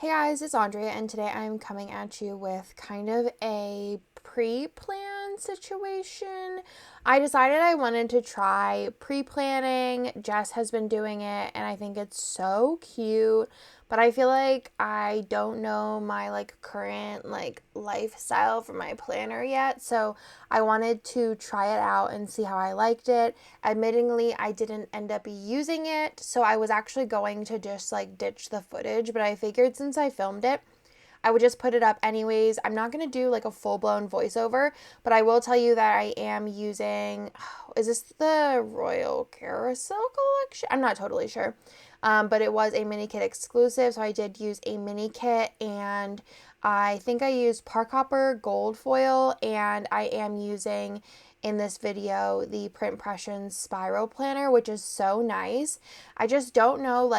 Hey guys, it's Andrea, and today I'm coming at you with kind of a pre-plan situation. I decided I wanted to try pre-planning. Jess has been doing it, and I think it's so cute. But I feel like I don't know my current lifestyle for my planner yet, so I wanted to try it out and see how I liked it. Admittingly, I didn't end up using it, so I was actually going to just ditch the footage, but I figured since I filmed it, I would just put it up anyways. I'm not going to do a full-blown voiceover, but I will tell you that I am using, is this the Royal Carousel collection? I'm not totally sure. But it was a mini kit exclusive, so I did use a mini kit, and I think I used Park Hopper gold foil, and I am using in this video the Print Impressions spiral planner, which is so nice. I just don't know,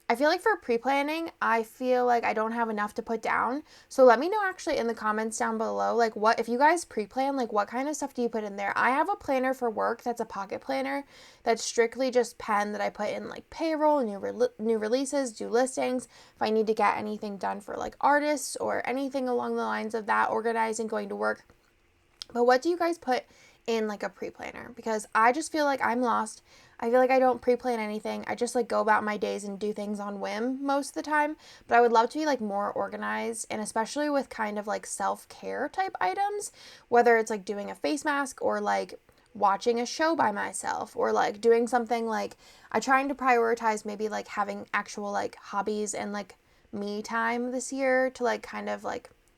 I feel like for pre-planning, I feel like I don't have enough to put down. So let me know actually in the comments down below, what, if you guys pre-plan, what kind of stuff do you put in there? I have a planner for work that's a pocket planner that's strictly just pen that I put in payroll, new releases, do listings, if I need to get anything done for artists or anything along the lines of that, organizing, going to work. But what do you guys put in a pre-planner? Because I just feel like I'm lost. I feel like I don't pre-plan anything. I just go about my days and do things on whim most of the time. But I would love to be more organized, and especially with kind of self-care type items, whether it's doing a face mask or watching a show by myself, or doing something I'm trying to prioritize maybe having actual hobbies and me time this year to kind of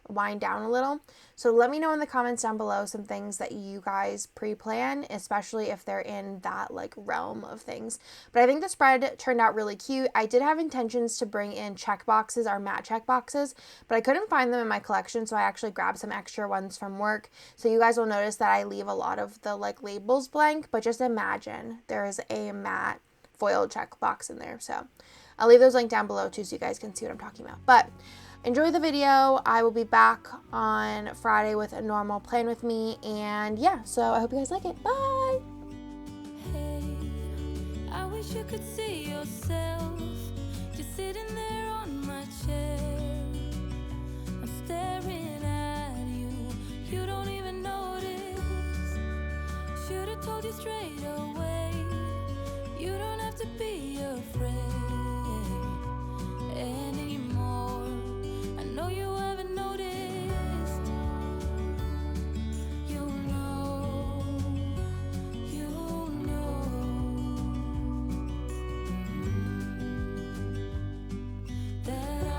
wind down a little. So let me know in the comments down below some things that you guys pre-plan, especially if they're in that realm of things. But I think the spread turned out really cute. I did have intentions to bring in check boxes, our matte check boxes, but I couldn't find them in my collection, so I actually grabbed some extra ones from work. So you guys will notice that I leave a lot of the labels blank, but just imagine there is a matte foil check box in there. So I'll leave those linked down below too, so you guys can see what I'm talking about. But enjoy the video. I will be back on Friday with a normal plan with me, and yeah, so I hope you guys like it. Bye! Hey, I wish you could see yourself just sitting there on my chair. I'm staring at you, you don't even notice. Should've told you straight away, you don't have to be afraid anymore. I know you haven't noticed. You know that I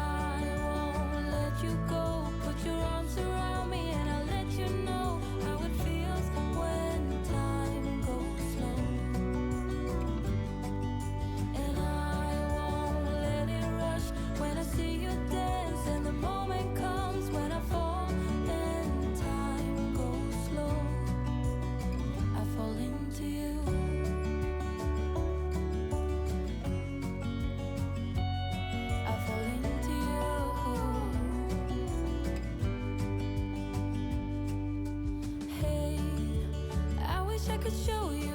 won't let you go. Put your arms around me and I'll let you know how it feels when time goes slow. And I won't let it rush when I see you dance, and the moment comes when I fall and time goes slow. I fall into you. I fall into you. Hey, I wish I could show you